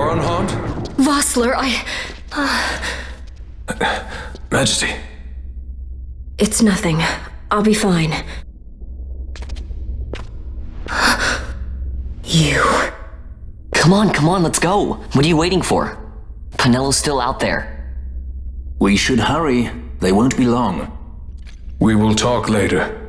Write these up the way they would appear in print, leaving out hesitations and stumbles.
are unharmed? Vossler, Majesty. It's nothing. I'll be fine. You... Come on, let's go. What are you waiting for? Penello's still out there. We should hurry. They won't be long. We will talk later.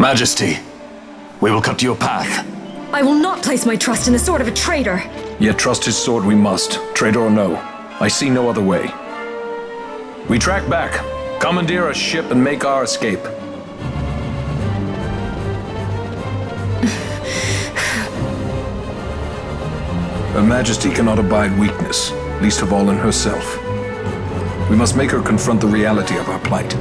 Majesty, we will cut your path. I will not place my trust in the sword of a traitor. Yet trust his sword we must, traitor or no. I see no other way. We track back, commandeer a ship and make our escape. Her Majesty cannot abide weakness, least of all in herself. We must make her confront the reality of our plight.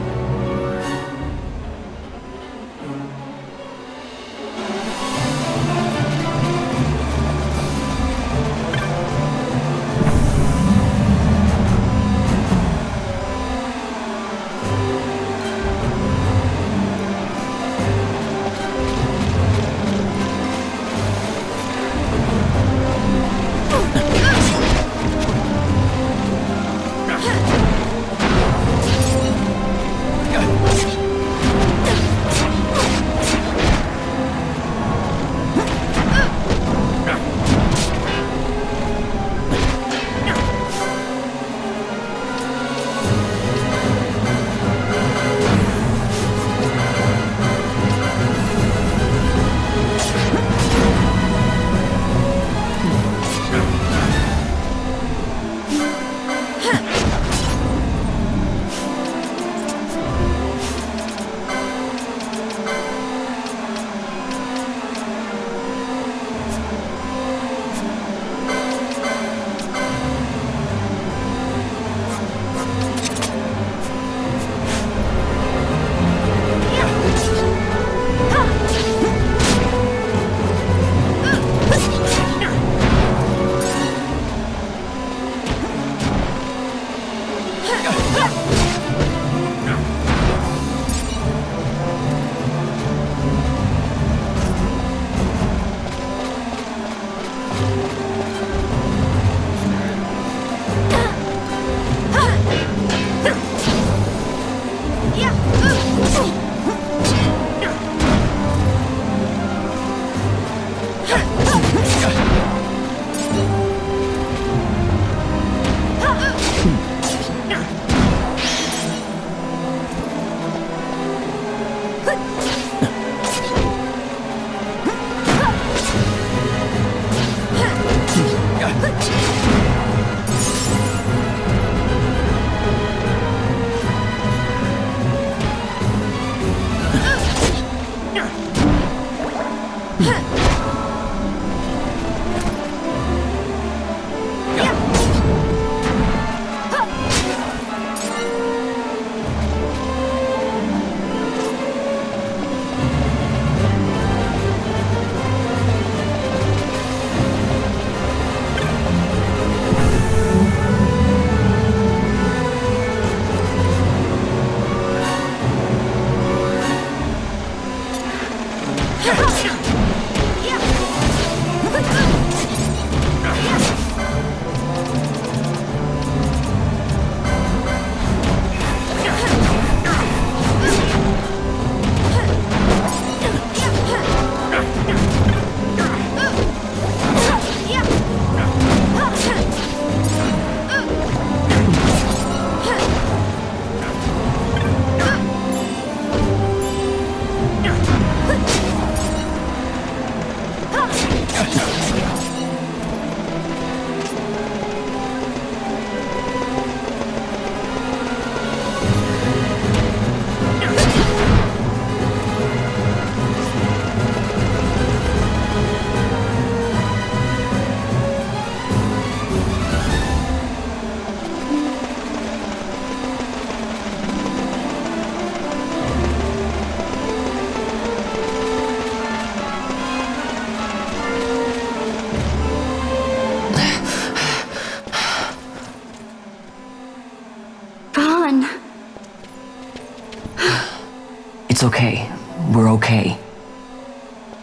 It's okay. We're okay.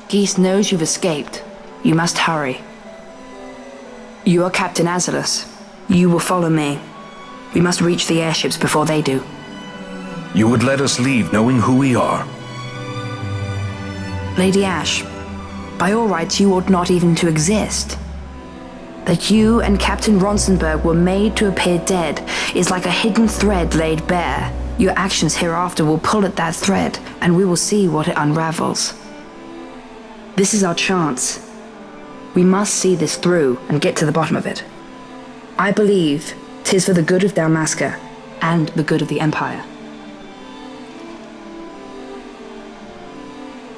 Geese knows you've escaped. You must hurry. You are Captain Azalus. You will follow me. We must reach the airships before they do. You would let us leave knowing who we are? Lady Ash, by all rights you ought not even to exist. That you and Captain Ronsenberg were made to appear dead is like a hidden thread laid bare. Your actions hereafter will pull at that thread, and we will see what it unravels. This is our chance. We must see this through and get to the bottom of it. I believe 'tis for the good of Dalmasca and the good of the Empire.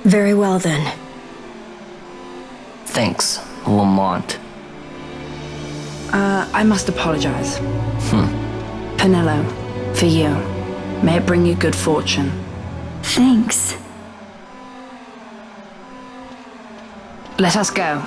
Very well then. Thanks, Lamont. I must apologize. Penelo, for you. May it bring you good fortune. Thanks. Let us go.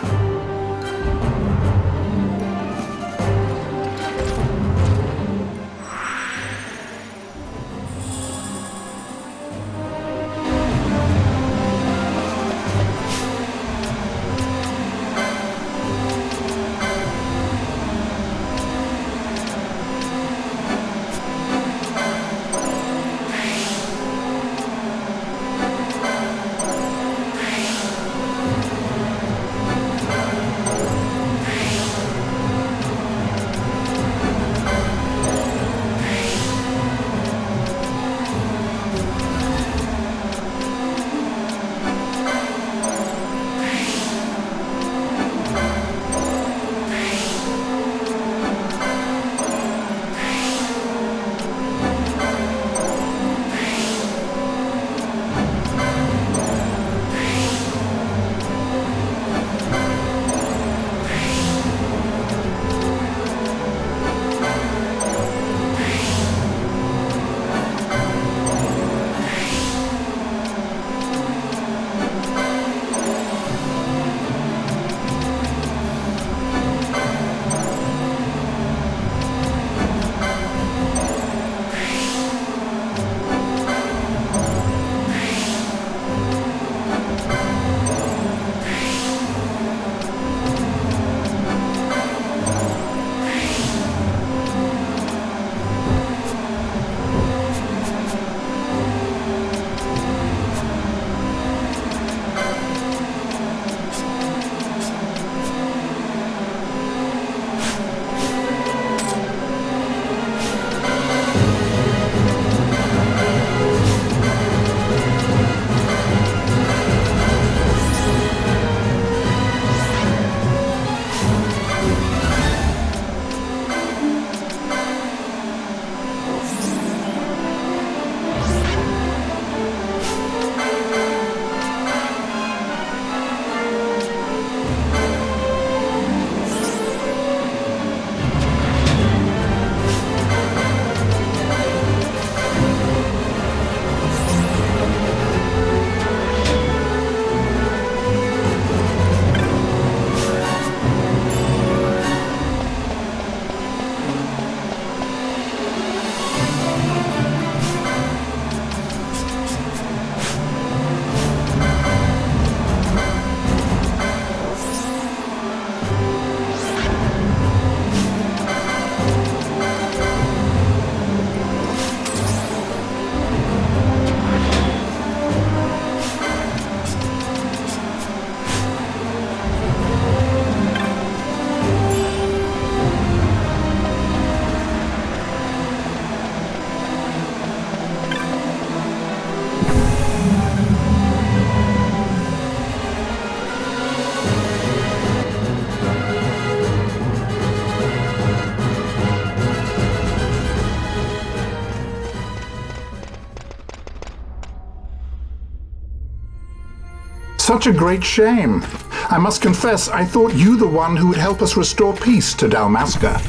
Such a great shame. I must confess, I thought you the one who would help us restore peace to Dalmasca.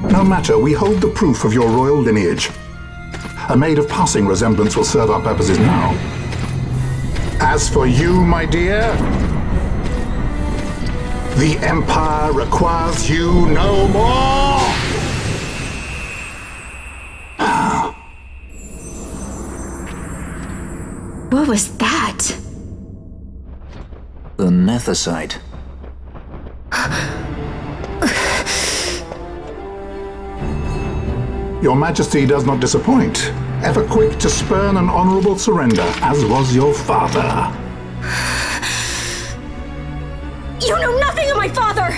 No matter, we hold the proof of your royal lineage. A maid of passing resemblance will serve our purposes now. As for you, my dear, the Empire requires you no more! What was that? The Nethicite. Your Majesty does not disappoint. Ever quick to spurn an honorable surrender, as was your father. You know nothing of my father!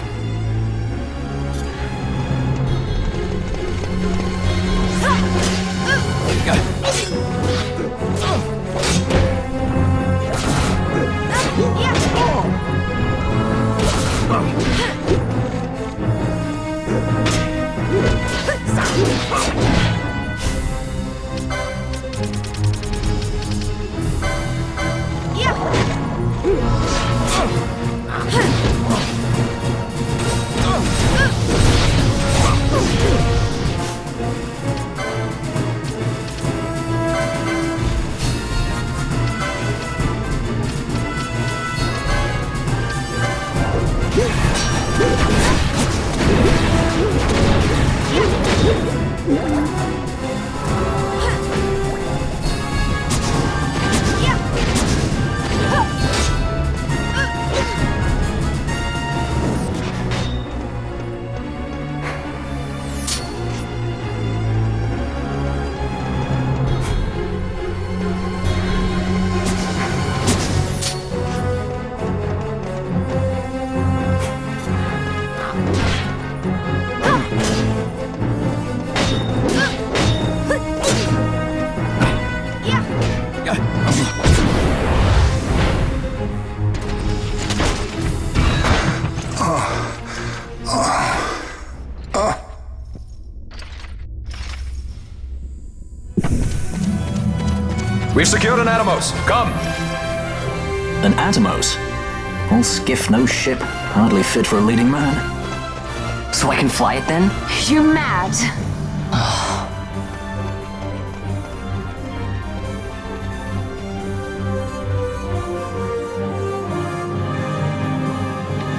We've secured an Atomos. Come! An Atomos? All skiff, no ship. Hardly fit for a leading man. So I can fly it then? You're mad.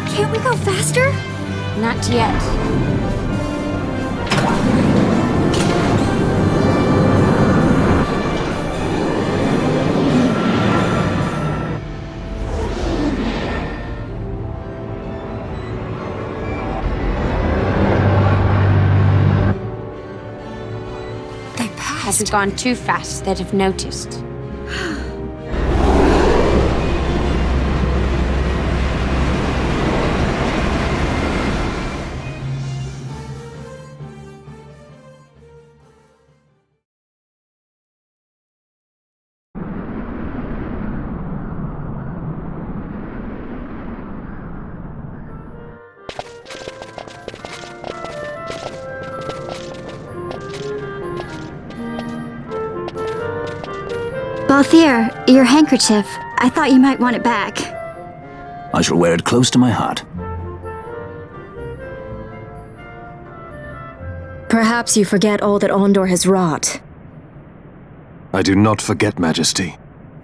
Can't we go faster? Not yet. Hasn't gone too fast that I've noticed. Balthier, your handkerchief. I thought you might want it back. I shall wear it close to my heart. Perhaps you forget all that Ondor has wrought. I do not forget, Majesty.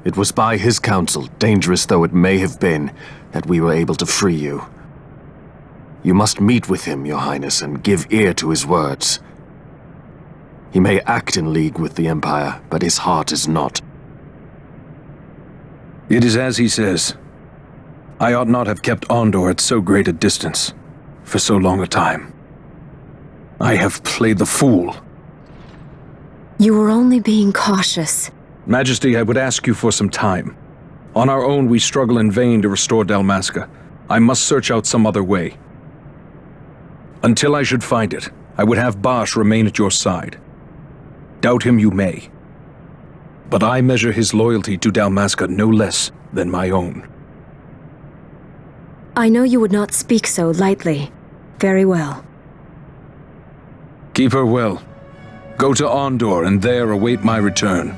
It was by his counsel, dangerous though it may have been, that we were able to free you. You must meet with him, Your Highness, and give ear to his words. He may act in league with the Empire, but his heart is not. It is as he says. I ought not have kept Ondor at so great a distance, for so long a time. I have played the fool. You were only being cautious. Majesty, I would ask you for some time. On our own, we struggle in vain to restore Dalmasca. I must search out some other way. Until I should find it, I would have Bosch remain at your side. Doubt him you may. But I measure his loyalty to Dalmasca no less than my own. I know you would not speak so lightly. Very well. Keep her well. Go to Ondor and there await my return.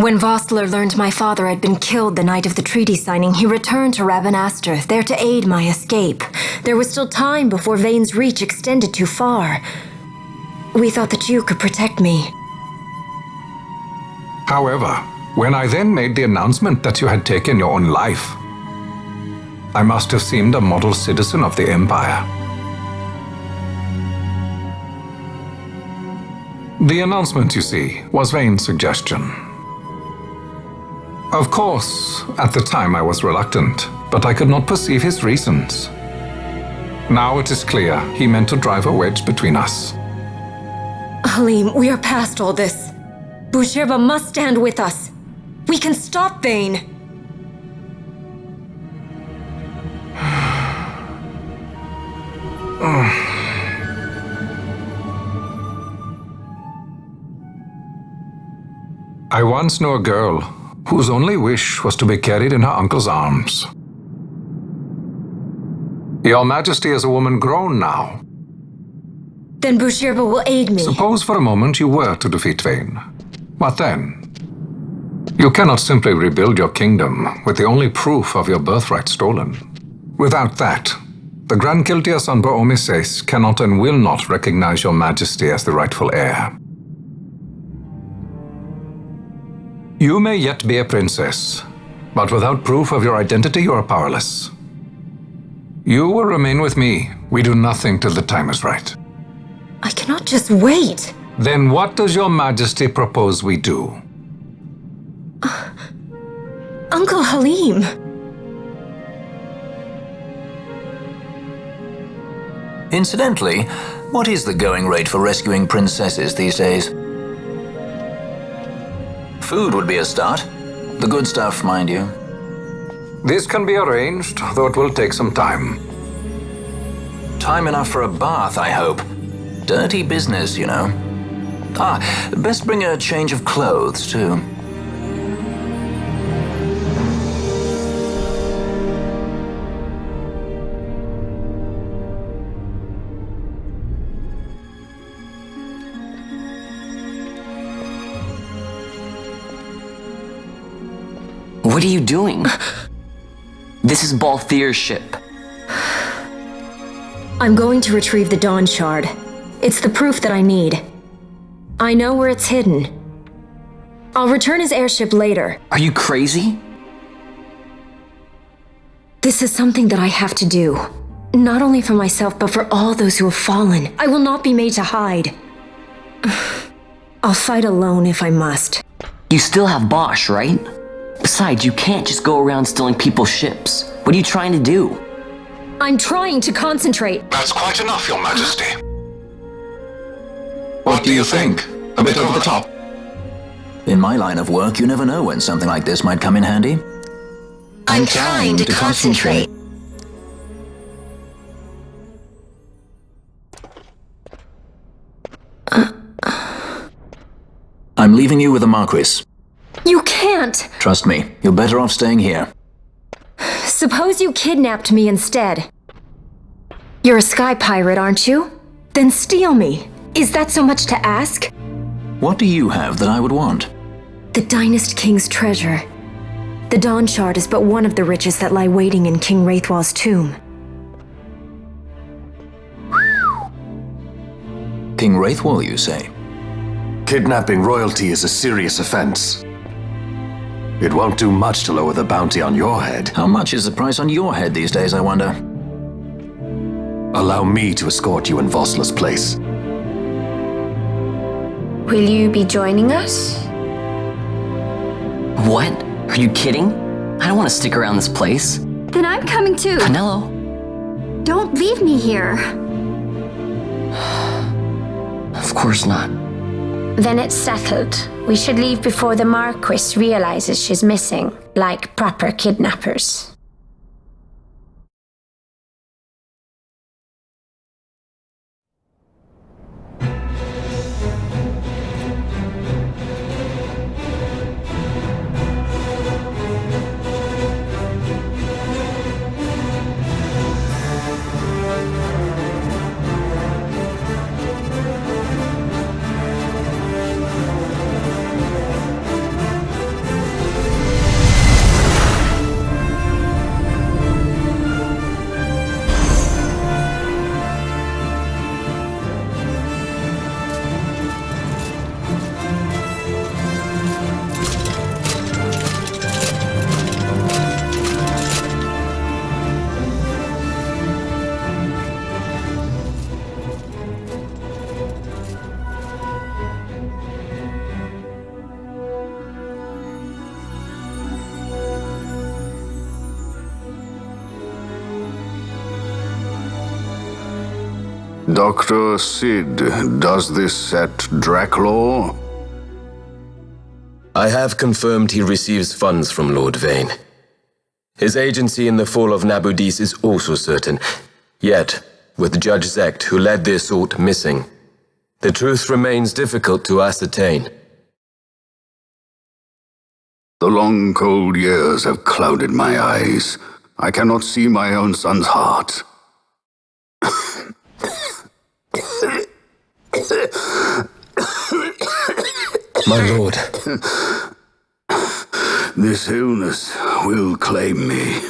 When Vossler learned my father had been killed the night of the treaty signing, he returned to Ravenaster, there to aid my escape. There was still time before Vane's reach extended too far. We thought that you could protect me. However, when I then made the announcement that you had taken your own life, I must have seemed a model citizen of the Empire. The announcement, you see, was Vane's suggestion. Of course, at the time I was reluctant, but I could not perceive his reasons. Now it is clear he meant to drive a wedge between us. Halim, we are past all this. Bushirba must stand with us. We can stop Vane. I once knew a girl whose only wish was to be carried in her uncle's arms. Your Majesty is a woman grown now. Then Bushirba will aid me. Suppose for a moment you were to defeat Vane. What then? You cannot simply rebuild your kingdom with the only proof of your birthright stolen. Without that, the Grand Kiltias on Bo-Omises cannot and will not recognize your Majesty as the rightful heir. You may yet be a princess, but without proof of your identity, you are powerless. You will remain with me. We do nothing till the time is right. I cannot just wait. Then what does your Majesty propose we do? Uncle Halim. Incidentally, what is the going rate for rescuing princesses these days? Food would be a start. The good stuff, mind you. This can be arranged, though it will take some time. Time enough for a bath, I hope. Dirty business, you know. Best bring a change of clothes, too. What are you doing? This is Balthier's ship. I'm going to retrieve the Dawn Shard. It's the proof that I need. I know where it's hidden. I'll return his airship later. Are you crazy? This is something that I have to do. Not only for myself, but for all those who have fallen. I will not be made to hide. I'll fight alone if I must. You still have Bosch, right? Besides, you can't just go around stealing people's ships. What are you trying to do? I'm trying to concentrate. That's quite enough, Your Majesty. What do you think? A bit over the top? In my line of work, you never know when something like this might come in handy. I'm trying to concentrate. I'm leaving you with the Marquis. You can't! Trust me, you're better off staying here. Suppose you kidnapped me instead. You're a sky pirate, aren't you? Then steal me. Is that so much to ask? What do you have that I would want? The Dynast King's treasure. The Dawn Shard is but one of the riches that lie waiting in King Wraithwall's tomb. King Wraithwall, you say? Kidnapping royalty is a serious offense. It won't do much to lower the bounty on your head. How much is the price on your head these days, I wonder? Allow me to escort you in Vossler's place. Will you be joining us? What? Are you kidding? I don't want to stick around this place. Then I'm coming too. Penelo? Don't leave me here. Of course not. Then it's settled. We should leave before the Marquis realizes she's missing, like proper kidnappers. Dr. Sid, does this set Draclaw? I have confirmed he receives funds from Lord Vane. His agency in the fall of Nabudis is also certain. Yet, with Judge Zekt, who led the assault, missing, the truth remains difficult to ascertain. The long, cold years have clouded my eyes. I cannot see my own son's heart. My lord. This illness will claim me.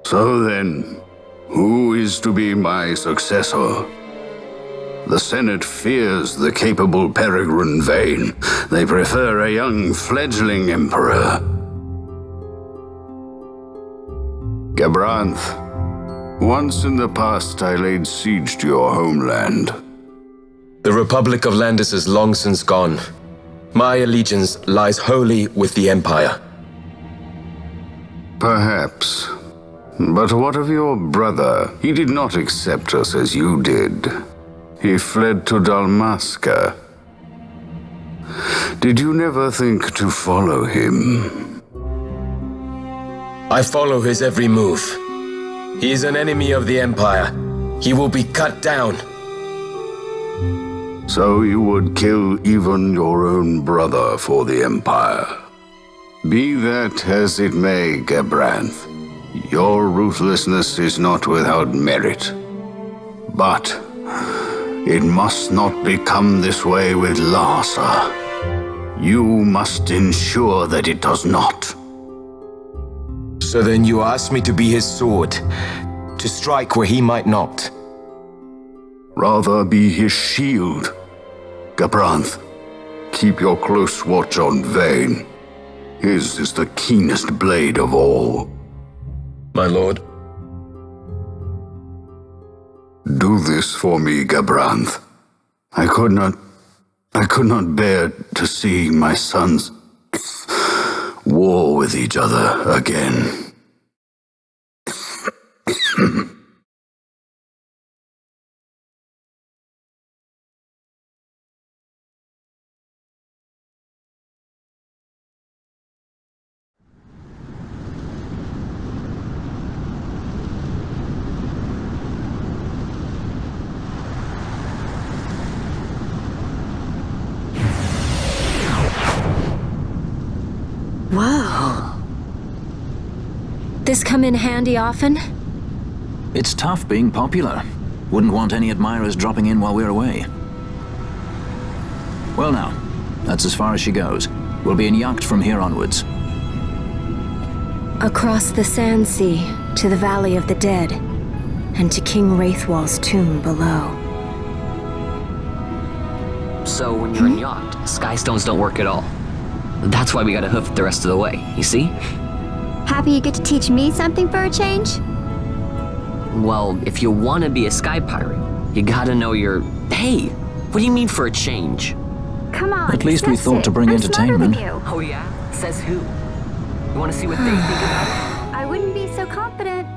So then, who is to be my successor? The Senate fears the capable Peregrine Vane. They prefer a young fledgling emperor. Gabranth, once in the past I laid siege to your homeland. The Republic of Landis is long since gone. My allegiance lies wholly with the Empire. Perhaps. But what of your brother? He did not accept us as you did. He fled to Dalmasca. Did you never think to follow him? I follow his every move. He is an enemy of the Empire. He will be cut down. So you would kill even your own brother for the Empire. Be that as it may, Gabranth, your ruthlessness is not without merit. But it must not become this way with Larsa. You must ensure that it does not. So then you ask me to be his sword, to strike where he might not. Rather be his shield. Gabranth, keep your close watch on Vane. His is the keenest blade of all. My lord. Do this for me, Gabranth. I could not bear to see my sons war with each other again. Whoa. This come in handy often? It's tough being popular. Wouldn't want any admirers dropping in while we're away. Well now, that's as far as she goes. We'll be in yacht from here onwards. Across the Sand Sea, to the Valley of the Dead, and to King Wraithwall's tomb below. So when you're in yacht, skystones don't work at all. That's why we gotta hoof it the rest of the way, you see? Happy you get to teach me something for a change? Well, if you wanna be a sky pirate, you gotta know your... Hey, what do you mean for a change? Come on, At least we discuss thought it. to bring I'm entertainment. smarter than you. Oh yeah? Says who? You wanna see what they think about it? I wouldn't be so confident.